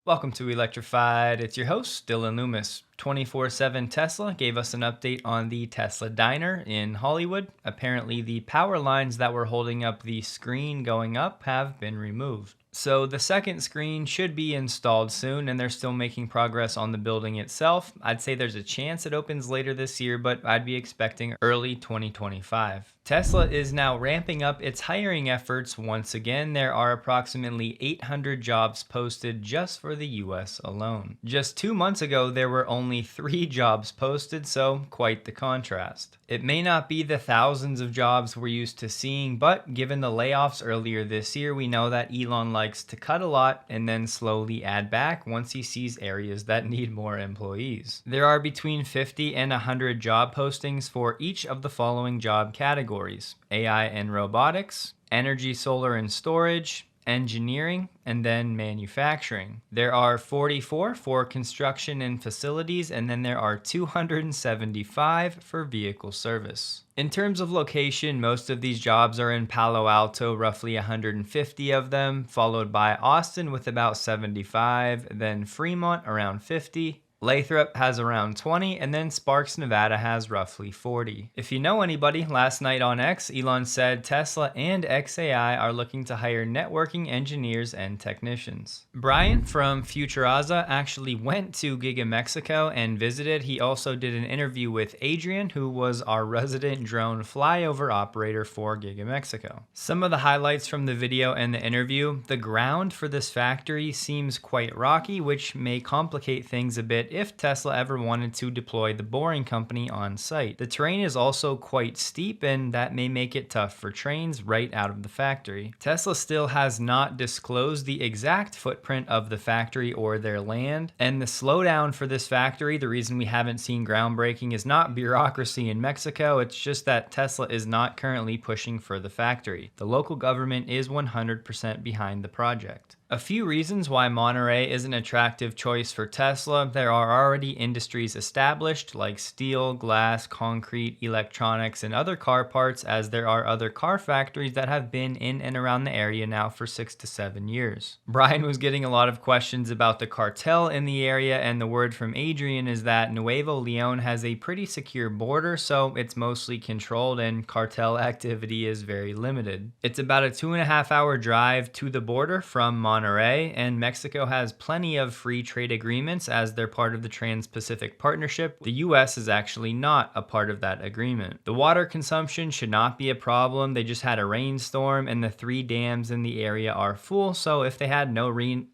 Welcome to Electrified. It's your host, Dylan Loomis. 24/7 Tesla gave us an update on the Tesla diner in Hollywood. Apparently, the power lines that were holding up the screen going up have been removed. So the second screen should be installed soon, and they're still making progress on the building itself. I'd say there's a chance it opens later this year, but I'd be expecting early 2025. Tesla is now ramping up its hiring efforts once again. There are approximately 800 jobs posted just for the US alone. Just 2 months ago, there were only 3 jobs posted, so quite the contrast. It may not be the thousands of jobs we're used to seeing, but given the layoffs earlier this year, we know that Elon likes to cut a lot and then slowly add back once he sees areas that need more employees. There are between 50 and 100 job postings for each of the following job categories: AI and robotics, energy, solar and storage, engineering, and then manufacturing. There are 44 for construction and facilities, and then there are 275 for vehicle service. In terms of location, most of these jobs are in Palo Alto, roughly 150 of them, followed by Austin with about 75, then Fremont around 50. Lathrop has around 20, and then Sparks, Nevada has roughly 40. If you know anybody, last night on X, Elon said Tesla and xAI are looking to hire networking engineers and technicians. Brian from Futuraza actually went to Giga, Mexico and visited. He also did an interview with Adrian, who was our resident drone flyover operator for Giga, Mexico. Some of the highlights from the video and the interview: the ground for this factory seems quite rocky, which may complicate things a bit if Tesla ever wanted to deploy the Boring Company on site. The terrain is also quite steep, and that may make it tough for trains right out of the factory. Tesla still has not disclosed the exact footprint of the factory or their land, and the slowdown for this factory, the reason we haven't seen groundbreaking, is not bureaucracy in Mexico. It's just that Tesla is not currently pushing for the factory. The local government is 100% behind the project. A few reasons why Monterey is an attractive choice for Tesla: there are already industries established like steel, glass, concrete, electronics, and other car parts, as there are other car factories that have been in and around the area now for 6 to 7 years. Brian was getting a lot of questions about the cartel in the area, and the word from Adrian is that Nuevo Leon has a pretty secure border, so it's mostly controlled and cartel activity is very limited. It's about a 2.5-hour drive to the border from Monterey, and Mexico has plenty of free trade agreements as they're part of the Trans-Pacific Partnership. The US is actually not a part of that agreement. The water consumption should not be a problem. They just had a rainstorm and the 3 dams in the area are full, so if they had no rain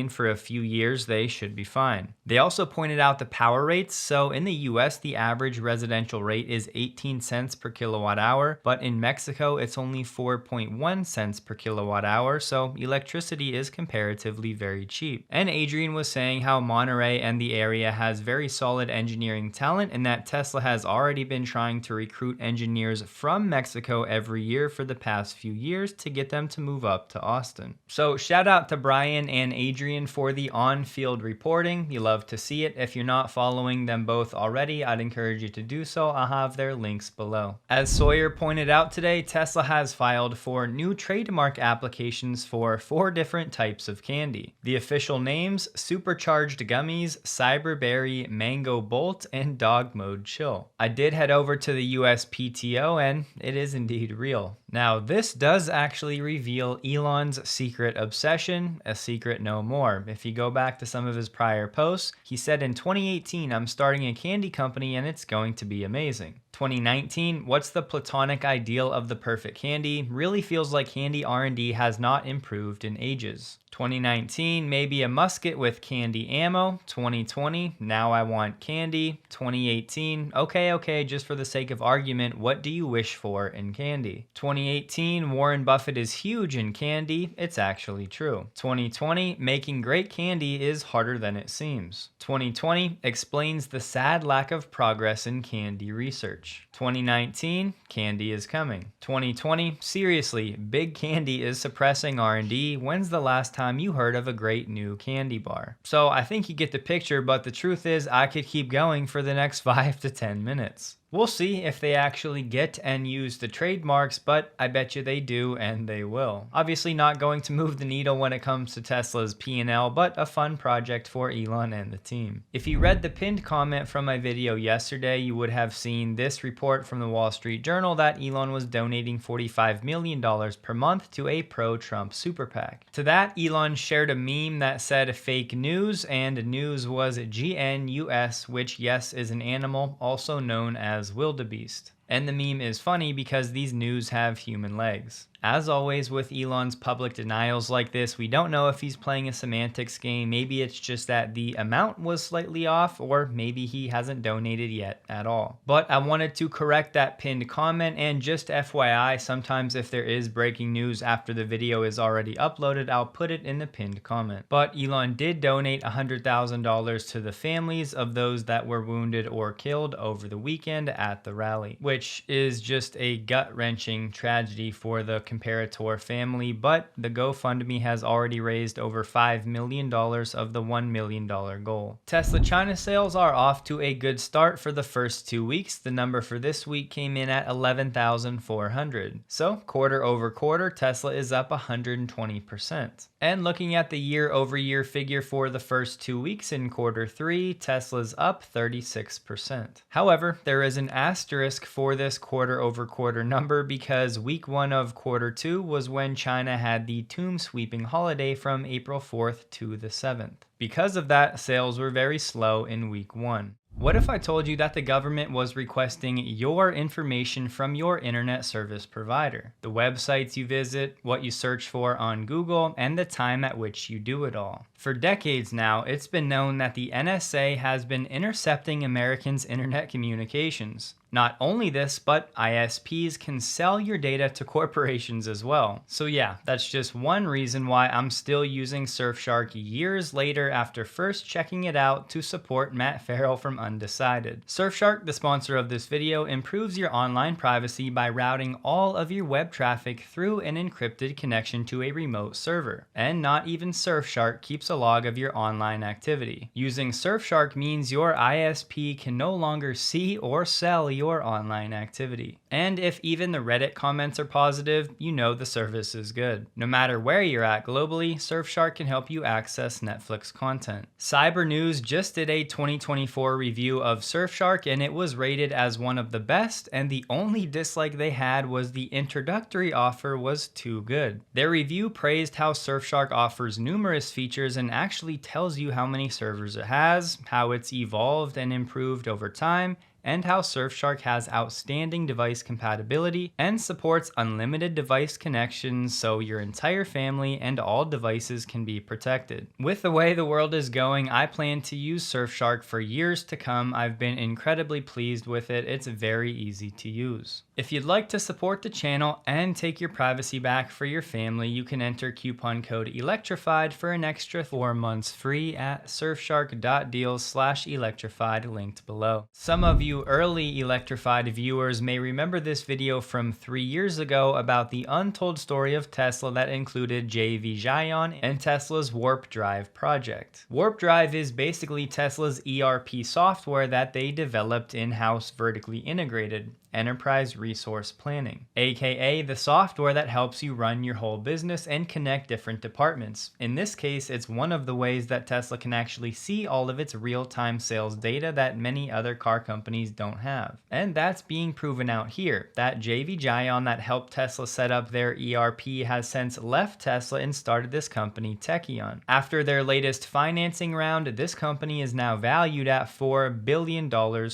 for a few years, they should be fine. They also pointed out the power rates. So in the US, the average residential rate is 18 cents per kilowatt hour, but in Mexico, it's only 4.1 cents per kilowatt hour, so electricity is comparatively very cheap. And Adrian was saying how Monterey and the area has very solid engineering talent, and that Tesla has already been trying to recruit engineers from Mexico every year for the past few years to get them to move up to Austin. So shout out to Brian and Adrian for the on-field reporting. You love to see it. If you're not following them both already, I'd encourage you to do so. I'll have their links below. As Sawyer pointed out today, Tesla has filed for new trademark applications for 4 different types of candy. The official names: Supercharged Gummies, Cyberberry, Mango Bolt, and Dog Mode Chill. I did head over to the USPTO, and it is indeed real. Now, this does actually reveal Elon's secret obsession, a secret no more. If you go back to some of his prior posts, he said in 2018, "I'm starting a candy company and it's going to be amazing." 2019, "What's the platonic ideal of the perfect candy? Really feels like candy R&D has not improved in ages." 2019, "Maybe a musket with candy ammo." 2020, "Now I want candy." 2018, okay, just for the sake of argument, what do you wish for in candy? 2018, "Warren Buffett is huge in candy. It's actually true." 2020, "Making great candy is harder than it seems." 2020, "Explains the sad lack of progress in candy research." 2019, "Candy is coming." 2020, "Seriously, big candy is suppressing R&D. When's the last time you heard of a great new candy bar?" So I think you get the picture, but the truth is I could keep going for the next 5 to 10 minutes. We'll see if they actually get and use the trademarks, but I bet you they do and they will. Obviously not going to move the needle when it comes to Tesla's P&L, but a fun project for Elon and the team. If you read the pinned comment from my video yesterday, you would have seen this report from the Wall Street Journal that Elon was donating $45 million per month to a pro-Trump super PAC. To that, Elon shared a meme that said fake news, and news was GNUS, which yes is an animal, also known as wildebeest. And the meme is funny because these news have human legs. As always with Elon's public denials like this, we don't know if he's playing a semantics game. Maybe it's just that the amount was slightly off, or maybe he hasn't donated yet at all. But I wanted to correct that pinned comment, and just FYI, sometimes if there is breaking news after the video is already uploaded, I'll put it in the pinned comment. But Elon did donate $100,000 to the families of those that were wounded or killed over the weekend at the rally, which is just a gut-wrenching tragedy for the comparator family, but the GoFundMe has already raised over $5 million of the $1 million goal. Tesla China sales are off to a good start for the first 2 weeks. The number for this week came in at 11,400. So quarter over quarter, Tesla is up 120%. And looking at the year-over-year figure for the first 2 weeks in quarter 3, Tesla's up 36%. However, there is an asterisk for this quarter-over-quarter number because week 1 of quarter 2 was when China had the tomb sweeping holiday from April 4th to the 7th. Because of that, sales were very slow in week 1. What if I told you that the government was requesting your information from your internet service provider? The websites you visit, what you search for on Google, and the time at which you do it all. For decades now, it's been known that the NSA has been intercepting Americans' internet communications. Not only this, but ISPs can sell your data to corporations as well. So yeah, that's just one reason why I'm still using Surfshark years later after first checking it out to support Matt Farrell from Undecided. Surfshark, the sponsor of this video, improves your online privacy by routing all of your web traffic through an encrypted connection to a remote server. And not even Surfshark keeps a log of your online activity. Using Surfshark means your ISP can no longer see or sell your online activity. And if even the Reddit comments are positive, you know the service is good. No matter where you're at globally, Surfshark can help you access Netflix content. Cyber News just did a 2024 review of Surfshark, and it was rated as one of the best, and the only dislike they had was the introductory offer was too good. Their review praised how Surfshark offers numerous features and actually tells you how many servers it has, how it's evolved and improved over time, and how Surfshark has outstanding device compatibility and supports unlimited device connections so your entire family and all devices can be protected. With the way the world is going, I plan to use Surfshark for years to come. I've been incredibly pleased with it. It's very easy to use. If you'd like to support the channel and take your privacy back for your family, you can enter coupon code Electrified for an extra 4 months free at surfshark.deals/electrified linked below. Some of you early Electrified viewers may remember this video from 3 years ago about the untold story of Tesla that included JV Gion and Tesla's Warp Drive project. Warp Drive is basically Tesla's ERP software that they developed in-house vertically integrated. Enterprise Resource Planning, aka the software that helps you run your whole business and connect different departments. In this case, it's one of the ways that Tesla can actually see all of its real-time sales data that many other car companies don't have. And that's being proven out here. That JV Gion that helped Tesla set up their ERP has since left Tesla and started this company, Techion. After their latest financing round, this company is now valued at $4 billion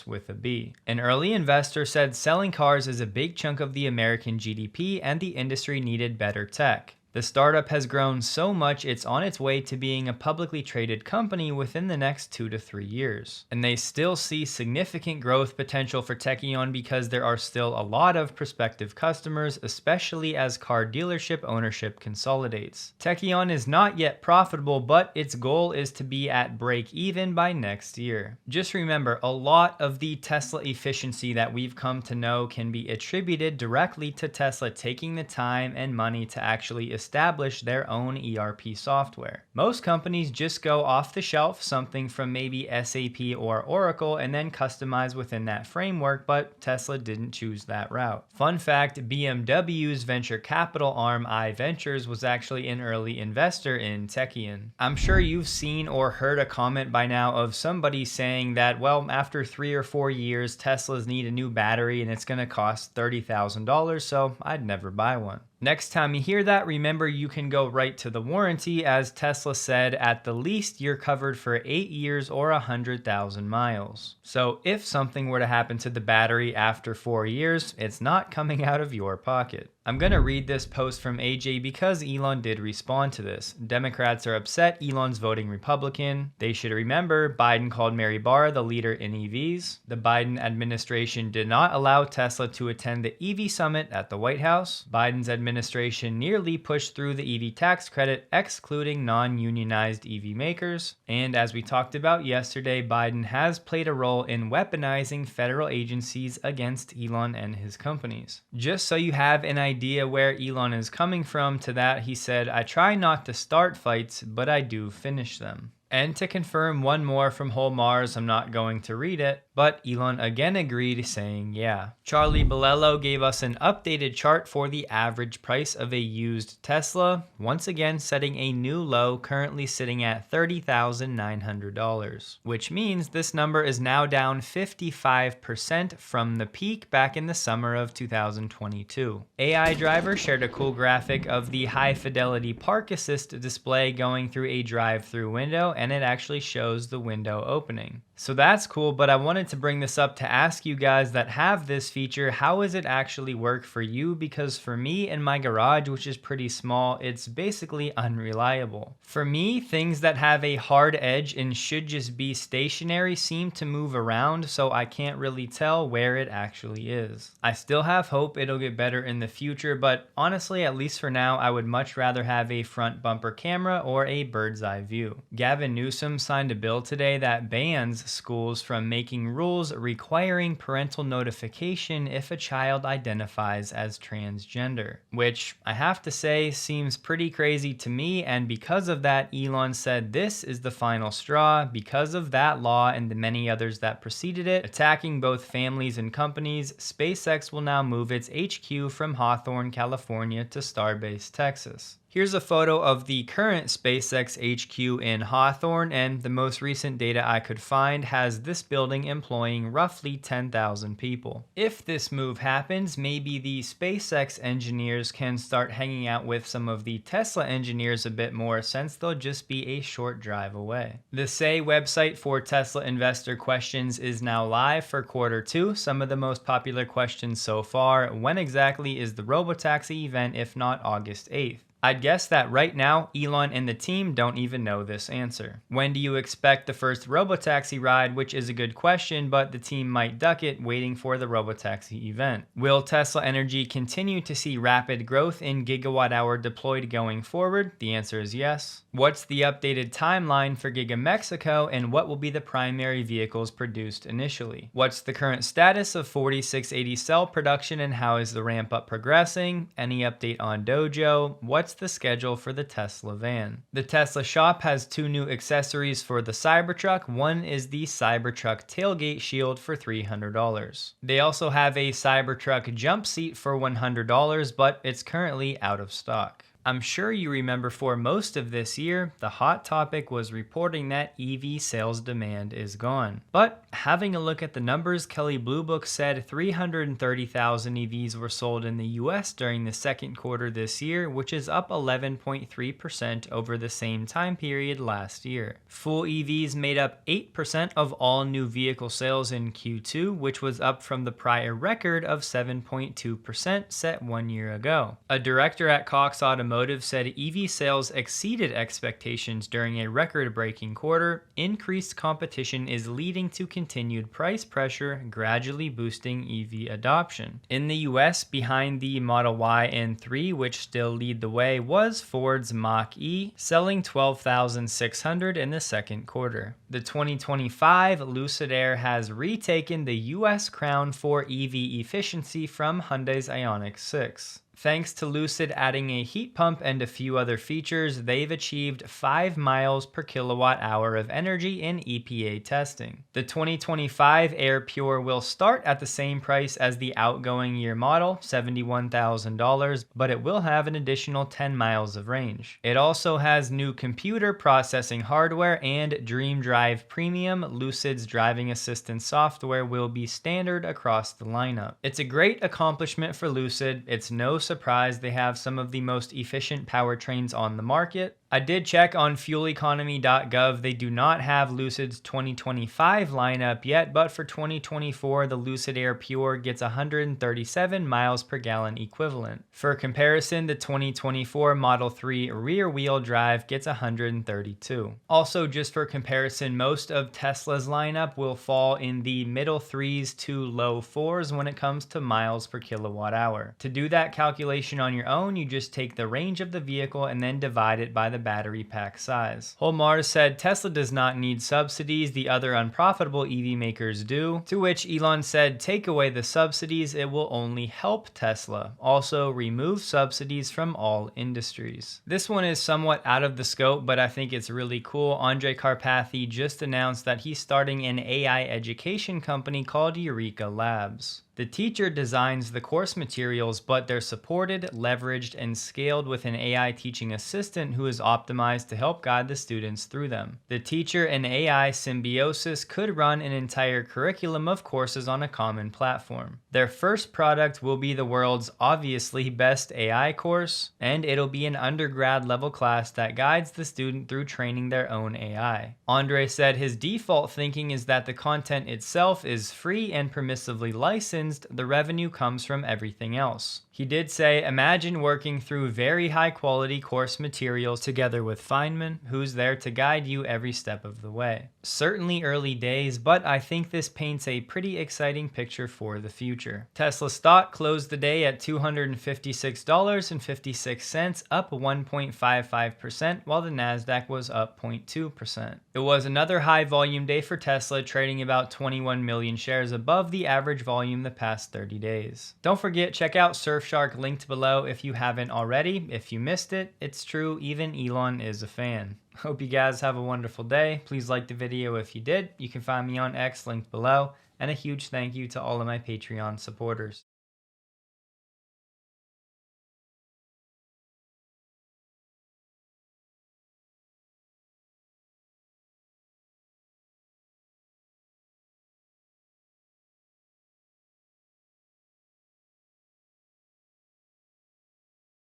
with a B. An early investor said selling cars is a big chunk of the American GDP and the industry needed better tech. The startup has grown so much it's on its way to being a publicly traded company within the next 2 to 3 years. And they still see significant growth potential for Techion because there are still a lot of prospective customers, especially as car dealership ownership consolidates. Techion is not yet profitable, but its goal is to be at break even by next year. Just remember, a lot of the Tesla efficiency that we've come to know can be attributed directly to Tesla taking the time and money to actually establish their own ERP software. Most companies just go off the shelf something from maybe SAP or Oracle and then customize within that framework, but Tesla didn't choose that route. Fun fact, BMW's venture capital arm iVentures was actually an early investor in Techion. I'm sure you've seen or heard a comment by now of somebody saying that, well, after 3 or 4 years, Teslas need a new battery and it's going to cost $30,000, so I'd never buy one. Next time you hear that, remember you can go right to the warranty, as Tesla said at the least you're covered for 8 years or 100,000 miles. So if something were to happen to the battery after 4 years, it's not coming out of your pocket. I'm going to read this post from AJ because Elon did respond to this. Democrats are upset Elon's voting Republican. They should remember Biden called Mary Barra the leader in EVs. The Biden administration did not allow Tesla to attend the EV summit at the White House. Biden's administration nearly pushed through the EV tax credit, excluding non-unionized EV makers. And as we talked about yesterday, Biden has played a role in weaponizing federal agencies against Elon and his companies. Just so you have an idea where Elon is coming from, to that he said, "I try not to start fights, but I do finish them." And to confirm one more from Whole Mars, I'm not going to read it, but Elon again agreed, saying yeah. Charlie Bolello gave us an updated chart for the average price of a used Tesla, once again setting a new low, currently sitting at $30,900, which means this number is now down 55% from the peak back in the summer of 2022. AI Driver shared a cool graphic of the high fidelity park assist display going through a drive-through window, and it actually shows the window opening. So that's cool, but I wanted to bring this up to ask you guys that have this feature, how does it actually work for you? Because for me in my garage, which is pretty small, it's basically unreliable. For me, things that have a hard edge and should just be stationary seem to move around, so I can't really tell where it actually is. I still have hope it'll get better in the future, but honestly, at least for now, I would much rather have a front bumper camera or a bird's eye view. Gavin Newsom signed a bill today that bans schools from making rules requiring parental notification if a child identifies as transgender, which I have to say seems pretty crazy to me, and because of that, Elon said this is the final straw. Because of that law and the many others that preceded it, attacking both families and companies, SpaceX will now move its HQ from Hawthorne, California to Starbase, Texas. Here's a photo of the current SpaceX HQ in Hawthorne, and the most recent data I could find has this building employing roughly 10,000 people. If this move happens, maybe the SpaceX engineers can start hanging out with some of the Tesla engineers a bit more, since they'll just be a short drive away. The Say website for Tesla investor questions is now live for Q2. Some of the most popular questions so far: when exactly is the Robotaxi event, if not August 8th? I'd guess that right now, Elon and the team don't even know this answer. When do you expect the first Robotaxi ride? Which is a good question, but the team might duck it, waiting for the Robotaxi event. Will Tesla Energy continue to see rapid growth in gigawatt hour deployed going forward? The answer is yes. What's the updated timeline for Giga Mexico, and what will be the primary vehicles produced initially? What's the current status of 4680 cell production, and how is the ramp up progressing? Any update on Dojo? What's the schedule for the Tesla van? The Tesla shop has 2 new accessories for the Cybertruck. One is the Cybertruck tailgate shield for $300. They also have a Cybertruck jump seat for $100, but it's currently out of stock. I'm sure you remember for most of this year, the hot topic was reporting that EV sales demand is gone. But having a look at the numbers, Kelley Blue Book said 330,000 EVs were sold in the US during the second quarter this year, which is up 11.3% over the same time period last year. Full EVs made up 8% of all new vehicle sales in Q2, which was up from the prior record of 7.2% set 1 year ago. A director at Cox Automotive said EV sales exceeded expectations during a record-breaking quarter. Increased competition is leading to continued price pressure, gradually boosting EV adoption. In the US, behind the Model Y and 3, which still lead the way, was Ford's Mach-E, selling 12,600 in the second quarter. The 2025 Lucid Air has retaken the US crown for EV efficiency from Hyundai's Ioniq 6. Thanks to Lucid adding a heat pump and a few other features, they've achieved 5 miles per kilowatt hour of energy in EPA testing. The 2025 Air Pure will start at the same price as the outgoing year model, $71,000, but it will have an additional 10 miles of range. It also has new computer processing hardware and Dream Drive Premium. Lucid's driving assistance software will be standard across the lineup. It's a great accomplishment for Lucid. It's no surprise they have some of the most efficient powertrains on the market. I did check on fueleconomy.gov. They do not have Lucid's 2025 lineup yet, but for 2024, the Lucid Air Pure gets 137 miles per gallon equivalent. For comparison, the 2024 Model 3 rear-wheel drive gets 132. Also, just for comparison, most of Tesla's lineup will fall in the middle 3s to low 4s when it comes to miles per kilowatt hour. To do that calculation on your own, you just take the range of the vehicle and then divide it by the battery pack size. Holmars said Tesla does not need subsidies, the other unprofitable EV makers do, to which Elon said take away the subsidies, it will only help Tesla. Also remove subsidies from all industries. This one is somewhat out of the scope, but I think it's really cool. Andre Karpathy just announced that he's starting an AI education company called Eureka Labs. The teacher designs the course materials, but they're supported, leveraged, and scaled with an AI teaching assistant who is optimized to help guide the students through them. The teacher and AI symbiosis could run an entire curriculum of courses on a common platform. Their first product will be the world's obviously best AI course, and it'll be an undergrad level class that guides the student through training their own AI. Andre said his default thinking is that the content itself is free and permissively licensed. The revenue comes from everything else. He did say, imagine working through very high quality course materials together with Feynman, who's there to guide you every step of the way. Certainly early days, but I think this paints a pretty exciting picture for the future. Tesla stock closed the day at $256.56, up 1.55%, while the Nasdaq was up 0.2%. It was another high volume day for Tesla, trading about 21 million shares above the average volume the past 30 days. Don't forget, check out Surfshark linked below if you haven't already. If you missed it, it's true, even Elon is a fan. Hope you guys have a wonderful day. Please like the video if you did. You can find me on X linked below. And a huge thank you to all of my Patreon supporters.